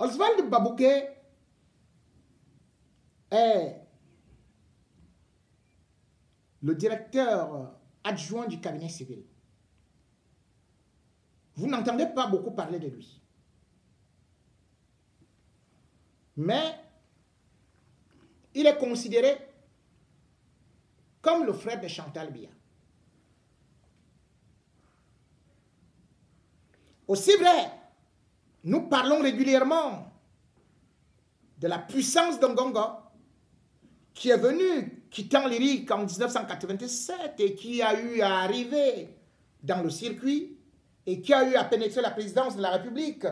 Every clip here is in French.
Oswald Babouké est le directeur adjoint du cabinet civil. Vous n'entendez pas beaucoup parler de lui. Mais il est considéré comme le frère de Chantal Biya. Aussi vrai, nous parlons régulièrement de la puissance d'Ngongo qui est venu quittant l'Irak en 1987 et qui a eu à arriver dans le circuit et qui a eu à pénétrer la présidence de la République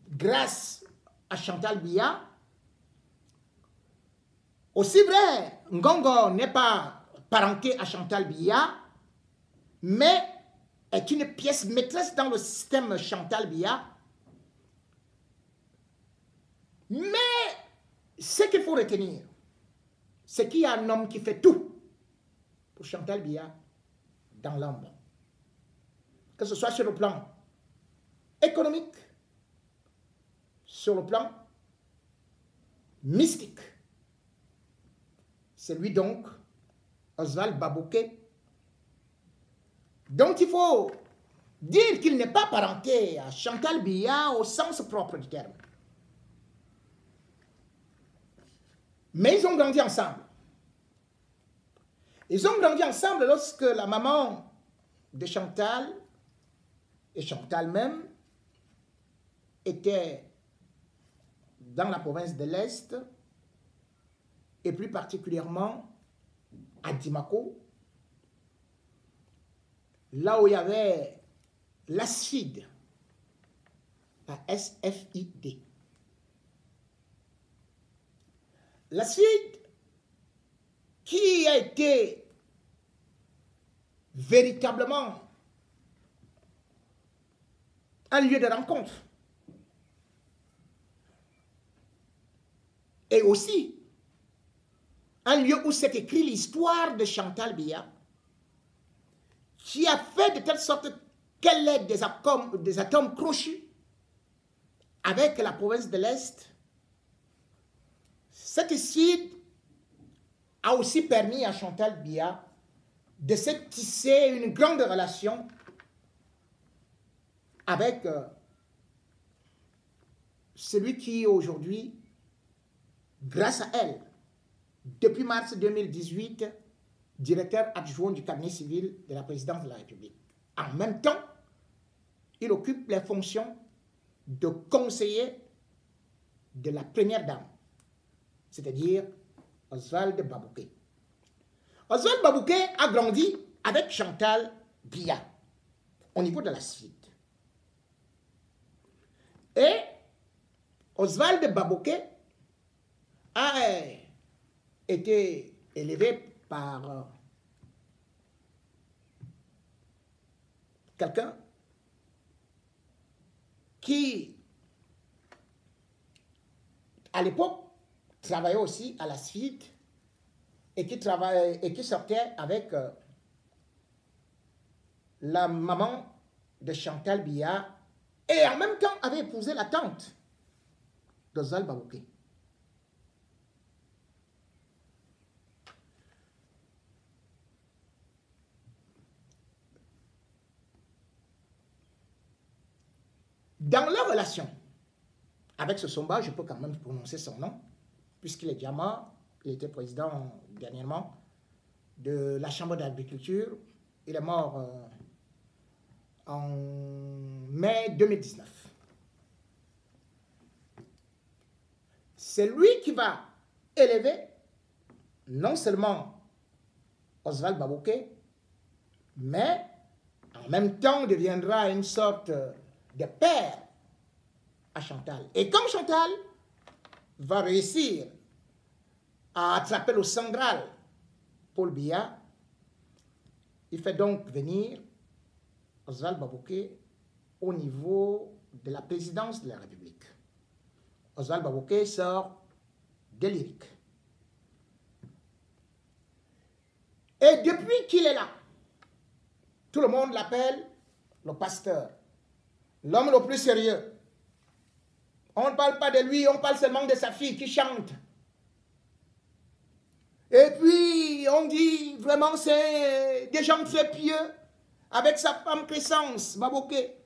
grâce à Chantal Biya. Aussi vrai, Ngongo n'est pas parenté à Chantal Biya, mais est une pièce maîtresse dans le système Chantal Biya. Mais ce qu'il faut retenir, c'est qu'il y a un homme qui fait tout pour Chantal Biya dans l'ombre. Que ce soit sur le plan économique, sur le plan mystique. C'est lui donc, Oswald Babouké, dont il faut dire qu'il n'est pas parenté à Chantal Biya au sens propre du terme. Mais ils ont grandi ensemble. Ils ont grandi ensemble lorsque la maman de Chantal, et Chantal même, était dans la province de l'Est, et plus particulièrement à Dimako, là où il y avait la SFID, la SFID. La SFID qui a été véritablement un lieu de rencontre. Et aussi un lieu où s'est écrit l'histoire de Chantal Biya, qui a fait de telle sorte qu'elle ait des atomes crochus avec la province de l'Est. Cette SFID a aussi permis à Chantal Biya de se tisser une grande relation avec celui qui aujourd'hui, grâce à elle, depuis mars 2018, directeur adjoint du cabinet civil de la présidence de la République. En même temps, il occupe les fonctions de conseiller de la première dame, c'est-à-dire Oswald Babouké. Oswald Babouké a grandi avec Chantal Biya au niveau de la SFID. Et Oswald Babouké a été élevé par quelqu'un qui, à l'époque, travaillait aussi à la SFID et qui sortait avec la maman de Chantal Biya et en même temps avait épousé la tante d'Oswald Babouké. Dans leur relation avec ce Somba, je peux quand même prononcer son nom, puisqu'il est déjà mort, il était président dernièrement de la Chambre d'agriculture. Il est mort en mai 2019. C'est lui qui va élever non seulement Oswald Babouké, mais en même temps deviendra une sorte de père à Chantal. Et comme Chantal va réussir à attraper le central Paul Biya, il fait donc venir Oswald Babouké au niveau de la présidence de la République. Oswald Babouké sort de l'Irak. Et depuis qu'il est là, tout le monde l'appelle le pasteur, l'homme le plus sérieux. On ne parle pas de lui, on parle seulement de sa fille qui chante. Et puis, on dit, vraiment, c'est des gens très pieux, avec sa femme Crescence, Baboké,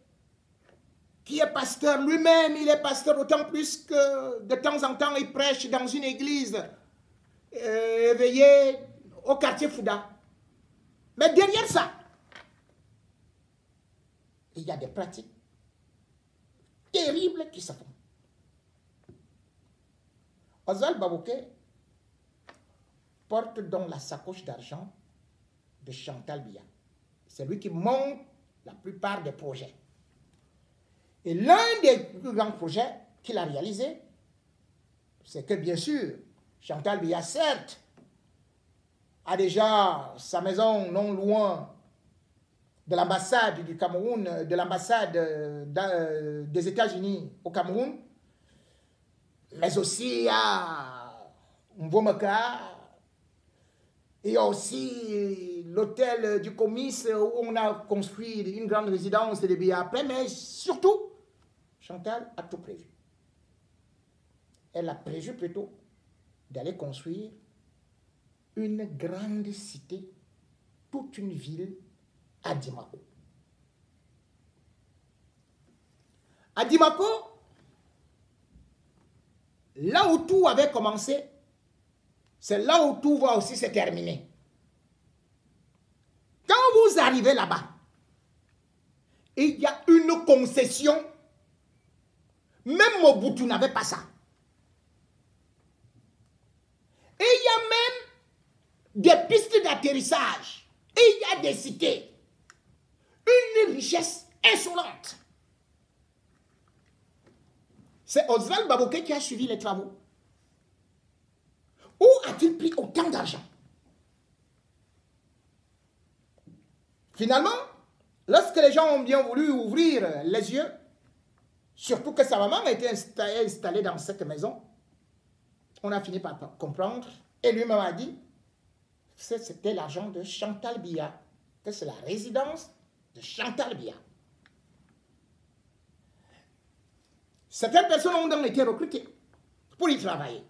qui est pasteur. Lui-même, il est pasteur, d'autant plus que de temps en temps, il prêche dans une église éveillée au quartier Fouda. Mais derrière ça, il y a des pratiques terribles qui se font. Oswald Baboké porte donc la sacoche d'argent de Chantal Biya. C'est lui qui monte la plupart des projets. Et l'un des plus grands projets qu'il a réalisé, c'est que bien sûr, Chantal Biya, certes, a déjà sa maison non loin de l'ambassade du Cameroun, de l'ambassade des États-Unis au Cameroun, mais aussi à Mvomaka. Il y a aussi l'hôtel du Comice où on a construit une grande résidence de Biya après, mais surtout, Chantal a tout prévu. Elle a prévu plutôt d'aller construire une grande cité, toute une ville à Dimako. À Dimako, là où tout avait commencé, c'est là où tout va aussi se terminer. Quand vous arrivez là-bas, il y a une concession. Même Mobutu n'avait pas ça. Et il y a même des pistes d'atterrissage. Et il y a des cités. Une richesse insolente. C'est Oswald Baboké qui a suivi les travaux. Où a-t-il pris autant d'argent? Finalement, lorsque les gens ont bien voulu ouvrir les yeux, surtout que sa maman a été installée dans cette maison, on a fini par comprendre, et lui-même a dit que c'était l'argent de Chantal Biya, que c'est la résidence de Chantal Biya. Certaines personnes ont donc été recrutées pour y travailler.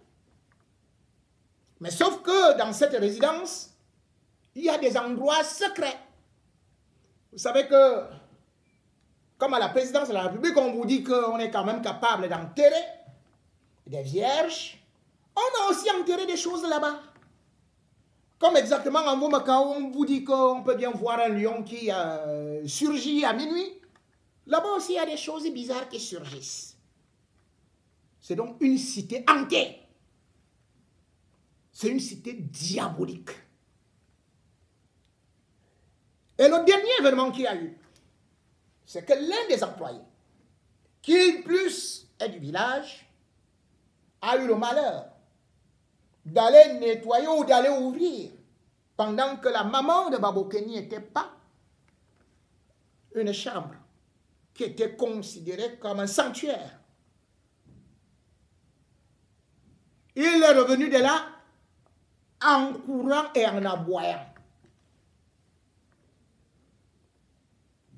Mais sauf que dans cette résidence, il y a des endroits secrets. Vous savez que, comme à la présidence de la République, on vous dit qu'on est quand même capable d'enterrer des vierges. On a aussi enterré des choses là-bas. Comme exactement en Momaka, on vous dit qu'on peut bien voir un lion qui surgit à minuit. Là-bas aussi, il y a des choses bizarres qui surgissent. C'est donc une cité hantée. C'est une cité diabolique. Et le dernier événement qu'il y a eu, c'est que l'un des employés, qui plus est du village, a eu le malheur d'aller nettoyer ou d'aller ouvrir, pendant que la maman de Baboké n'y était pas, une chambre qui était considérée comme un sanctuaire. Il est revenu de là en courant et en aboyant.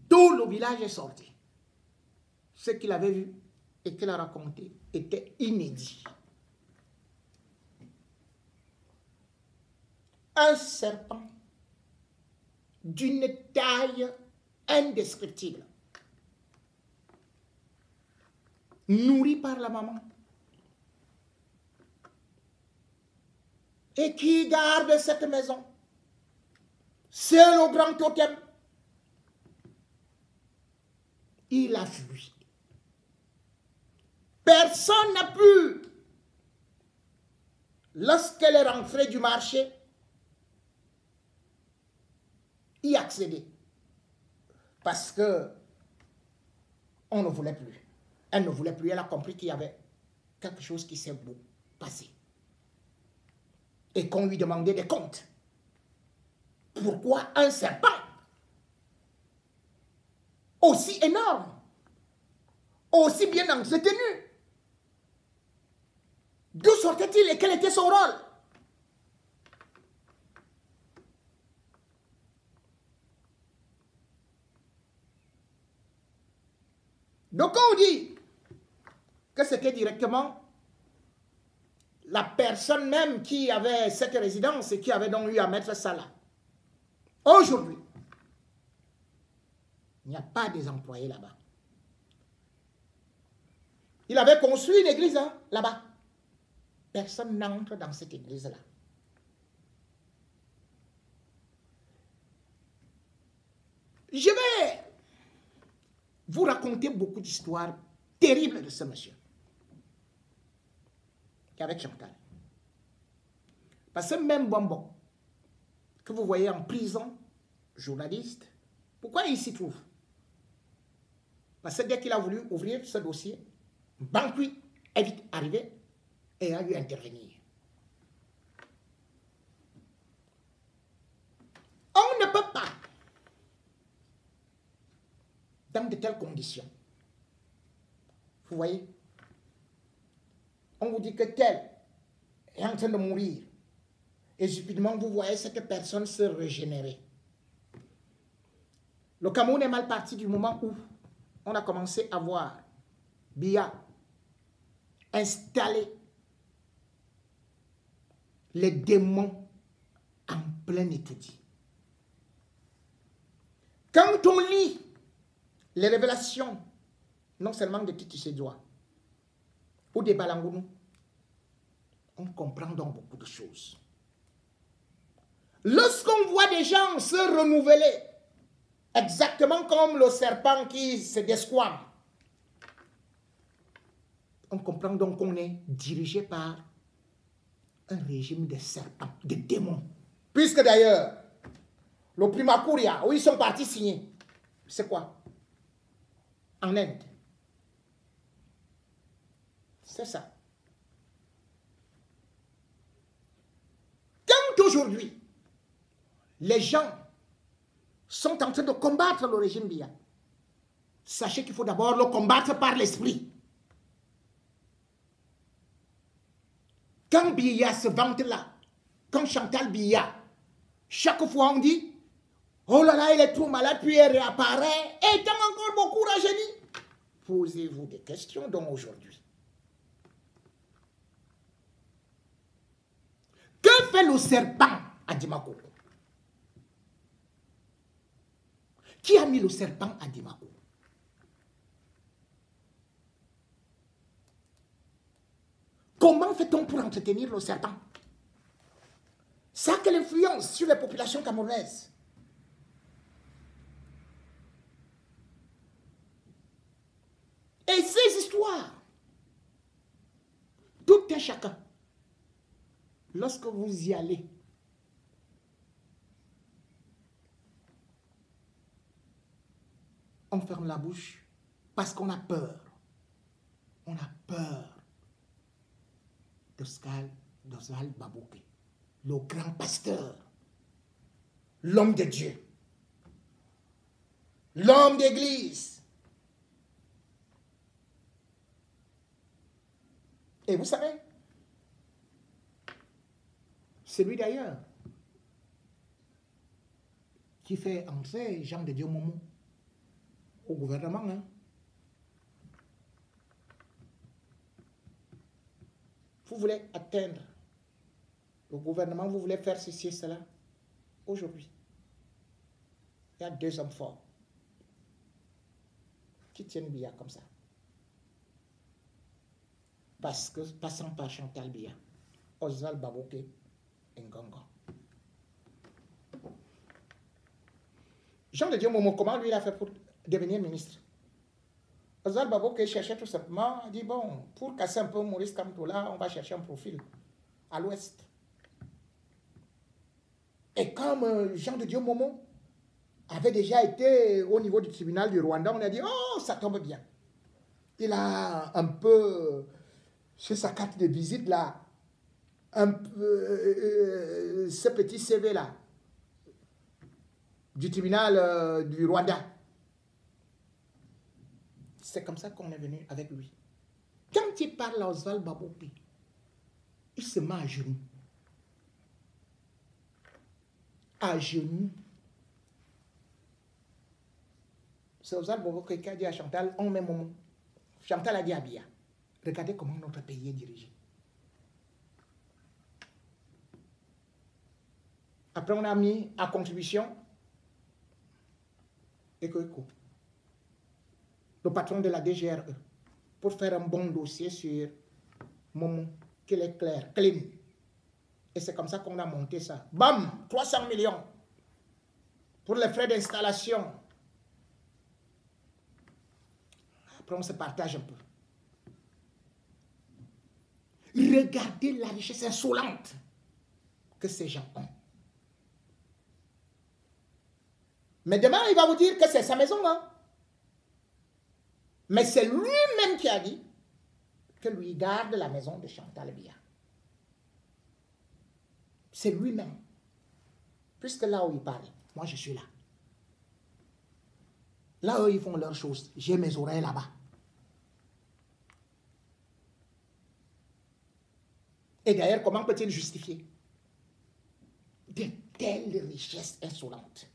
Tout le village est sorti. Ce qu'il avait vu et qu'il a raconté était inédit. Un serpent d'une taille indescriptible, nourri par la maman, et qui garde cette maison. C'est le grand totem. Il a fui. Personne n'a pu, lorsqu'elle est rentrée du marché, y accéder. Parce que on ne voulait plus. Elle ne voulait plus. Elle a compris qu'il y avait quelque chose qui s'est passé. Et qu'on lui demandait des comptes. Pourquoi un serpent aussi énorme, aussi bien entretenu? D'où sortait-il et quel était son rôle? Donc on dit que c'était directement la personne même qui avait cette résidence et qui avait donc eu à mettre ça là. Aujourd'hui, il n'y a pas des employés là-bas. Il avait construit une église hein, là-bas. Personne n'entre dans cette église-là. Je vais vous raconter beaucoup d'histoires terribles de ce monsieur. Avec Chantal. Parce que même Bonbon, que vous voyez en prison, journaliste, pourquoi il s'y trouve? Parce que dès qu'il a voulu ouvrir ce dossier, Bankui est vite arrivé et a dû intervenir. On ne peut pas, dans de telles conditions, vous voyez, on vous dit que tel est en train de mourir. Et subitement, vous voyez cette personne se régénérer. Le Cameroun est mal parti du moment où on a commencé à voir Biya installer les démons en plein étourdie. Quand on lit les révélations, non seulement de Titi Sédoua, ou des Balangounou, on comprend donc beaucoup de choses. Lorsqu'on voit des gens se renouveler, exactement comme le serpent qui se desquame, on comprend donc qu'on est dirigé par un régime de serpents, de démons. Puisque d'ailleurs, le Primakuria, où ils sont partis signer, c'est quoi? En Inde. C'est ça. Quand aujourd'hui, les gens sont en train de combattre le régime Biya, sachez qu'il faut d'abord le combattre par l'esprit. Quand Biya se vante là, quand Chantal Biya, chaque fois on dit, oh là là, elle est trop malade, puis elle réapparaît, étant encore beaucoup rajeunie. Posez-vous des questions donc aujourd'hui. Que fait le serpent à Dimako? Qui a mis le serpent à Dimako? Comment fait-on pour entretenir le serpent? Ça a quelle influence sur les populations camerounaises? Et ces histoires, tout un chacun, lorsque vous y allez, on ferme la bouche parce qu'on a peur. On a peur d'Oswald Babouké, le grand pasteur, l'homme de Dieu, l'homme d'église. Et vous savez, c'est lui d'ailleurs qui fait entrer Jean de Dieu Momo au gouvernement. Hein. Vous voulez atteindre le gouvernement, vous voulez faire ceci et cela. Aujourd'hui, il y a deux hommes forts qui tiennent Biya comme ça. Parce que, passant par Chantal Biya, Oswald Babouké et Ngongo. Jean de Dieu Momo, comment lui il a fait pour devenir ministre? Oswald Babouké cherchait tout simplement, il dit bon, pour casser un peu Maurice Kamtola, on va chercher un profil à l'ouest. Et comme Jean de Dieu Momo avait déjà été au niveau du tribunal du Rwanda, on a dit oh, ça tombe bien. Il a un peu, sur sa carte de visite là, un peu, ce petit CV là, du tribunal du Rwanda. C'est comme ça qu'on est venu avec lui. Quand il parle à Oswald Babouké, il se met à genoux. À genoux. C'est Oswald Babouké qui a dit à Chantal, on met Momo. Chantal a dit à Biya, Regardez comment notre pays est dirigé. Après, on a mis à contribution EcoEco, le patron de la DGRE, pour faire un bon dossier sur Momo, qu'il est clair, clean. Et c'est comme ça qu'on a monté ça. Bam, 300 millions pour les frais d'installation. Après, on se partage un peu. Regardez la richesse insolente que ces gens ont. Mais demain, il va vous dire que c'est sa maison. Hein? Mais c'est lui-même qui a dit que lui garde la maison de Chantal Biya. C'est lui-même. Puisque là où il parle, moi je suis là. Là où ils font leurs choses, j'ai mes oreilles là-bas. Et d'ailleurs, comment peut-il justifier de telles richesses insolentes?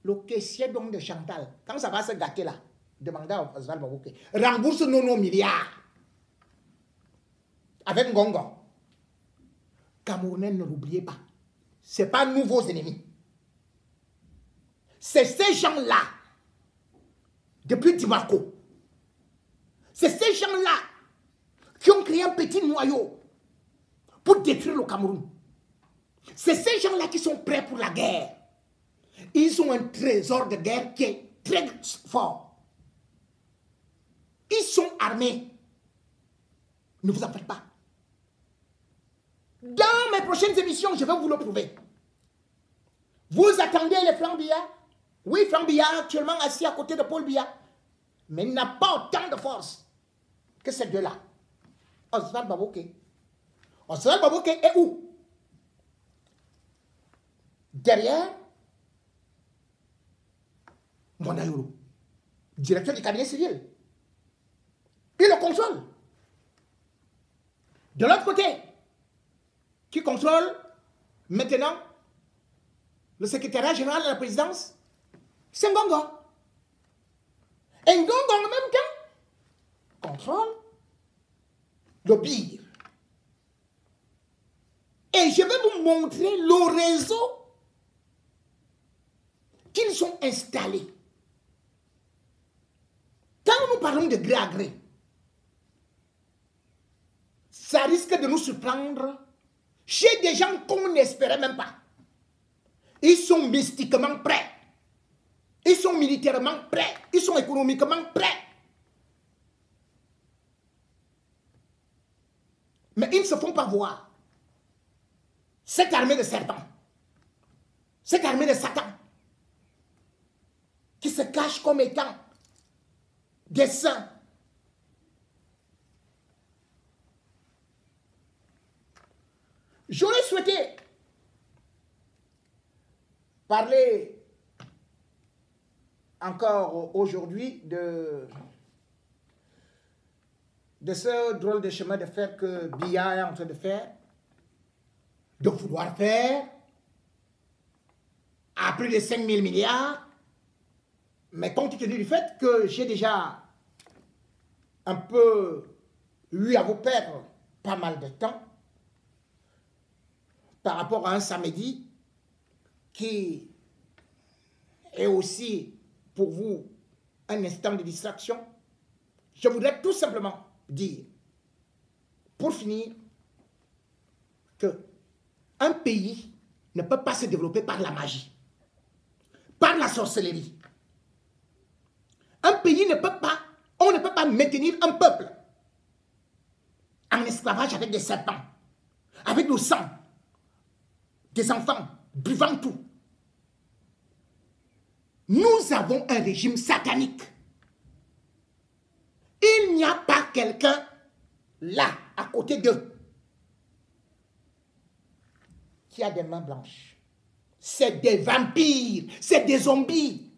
Le caissier donc de Chantal, quand ça va se gâter là, demandez à Oswald Babouké, rembourse nos milliards. Avec Ngongo. Camerounais, ne l'oubliez pas. Ce n'est pas nous vos ennemis. C'est ces gens-là, depuis Dimarco, c'est ces gens-là qui ont créé un petit noyau pour détruire le Cameroun. C'est ces gens-là qui sont prêts pour la guerre. Ils ont un trésor de guerre qui est très fort. Ils sont armés. Ne vous en faites pas. Dans mes prochaines émissions, je vais vous le prouver. Vous attendez les Franck Biya? Oui, Franck Biya actuellement assis à côté de Paul Biya. Mais il n'a pas autant de force que ces deux-là. Oswald Babouké. Oswald Babouké est où? Derrière Monayolo, directeur du cabinet civil. Il le contrôle. De l'autre côté, qui contrôle maintenant le secrétariat général de la présidence, c'est Ngongo. Et Ngongo en même temps contrôle le BIR. Et je vais vous montrer le réseau qu'ils ont installé. Quand nous parlons de gré à gré, ça risque de nous surprendre chez des gens qu'on n'espérait même pas. Ils sont mystiquement prêts. Ils sont militairement prêts. Ils sont économiquement prêts. Mais ils ne se font pas voir. Cette armée de serpents, cette armée de Satan, qui se cache comme étant des saints. J'aurais souhaité parler encore aujourd'hui de ce drôle de chemin de fer que Biya est en train de faire, de vouloir faire à plus de 5 000 milliards. Mais compte tenu du fait que j'ai déjà un peu eu à vous perdre pas mal de temps par rapport à un samedi qui est aussi pour vous un instant de distraction, je voudrais tout simplement dire, pour finir, que un pays ne peut pas se développer par la magie, par la sorcellerie. Un pays ne peut pas, on ne peut pas maintenir un peuple en esclavage avec des serpents, avec le sang des enfants, buvant tout. Nous avons un régime satanique. Il n'y a pas quelqu'un là, à côté d'eux, qui a des mains blanches. C'est des vampires, c'est des zombies.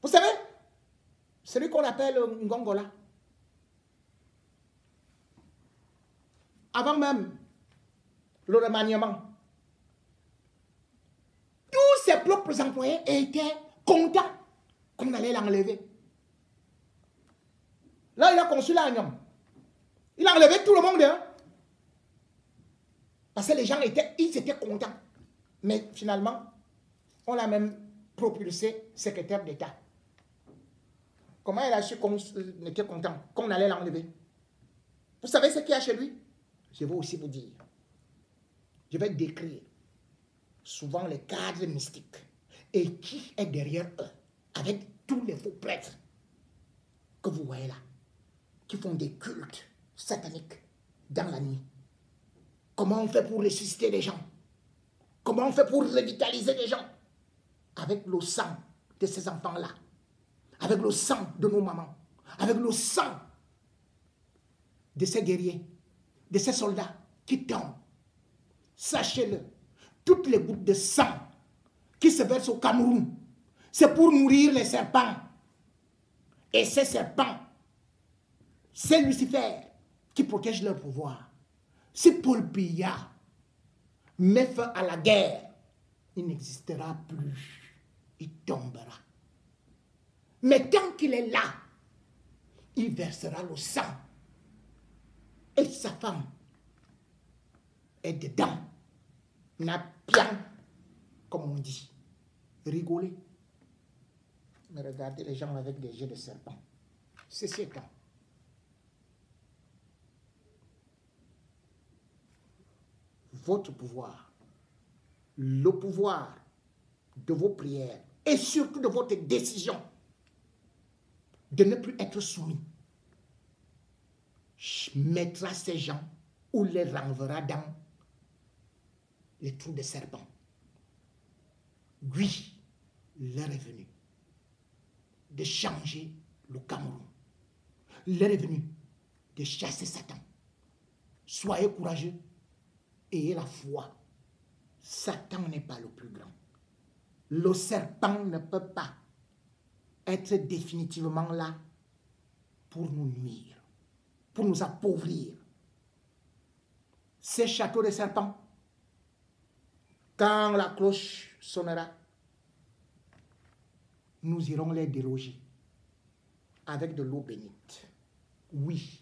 Vous savez, celui qu'on appelle Ngongola, avant même le remaniement, tous ses propres employés étaient content qu'on allait l'enlever. Là, il a conçu l'agneau. Il a enlevé tout le monde. Hein? Parce que les gens étaient contents. Mais finalement, on l'a même propulsé secrétaire d'État. Comment il a su qu'on était content, qu'on allait l'enlever? Vous savez ce qu'il y a chez lui? Je vais aussi vous dire. Je vais décrire souvent les cadres mystiques et qui est derrière eux, avec tous les faux prêtres que vous voyez là, qui font des cultes sataniques dans la nuit. Comment on fait pour ressusciter les gens? Comment on fait pour revitaliser les gens? Avec le sang de ces enfants-là, avec le sang de nos mamans, avec le sang de ces guerriers, de ces soldats qui tombent. Sachez-le, toutes les gouttes de sang qui se versent au Cameroun, c'est pour nourrir les serpents. Et ces serpents, c'est Lucifer qui protège leur pouvoir. Si Paul Biya met fin à la guerre, il n'existera plus. Il tombera. Mais tant qu'il est là, il versera le sang. Et sa femme est dedans. N'a bien, comme on dit, rigolé. Mais regardez les gens avec des yeux de serpent. Ceci étant, votre pouvoir, le pouvoir de vos prières et surtout de votre décision de ne plus être soumis, mettra ces gens ou les renverra dans les trous de serpent. Oui, l'heure est venue de changer le Cameroun. L'heure est venue de chasser Satan. Soyez courageux et ayez la foi. Satan n'est pas le plus grand. Le serpent ne peut pas être définitivement là pour nous nuire, pour nous appauvrir. Ces châteaux de serpents, quand la cloche sonnera, nous irons les déloger avec de l'eau bénite. Oui,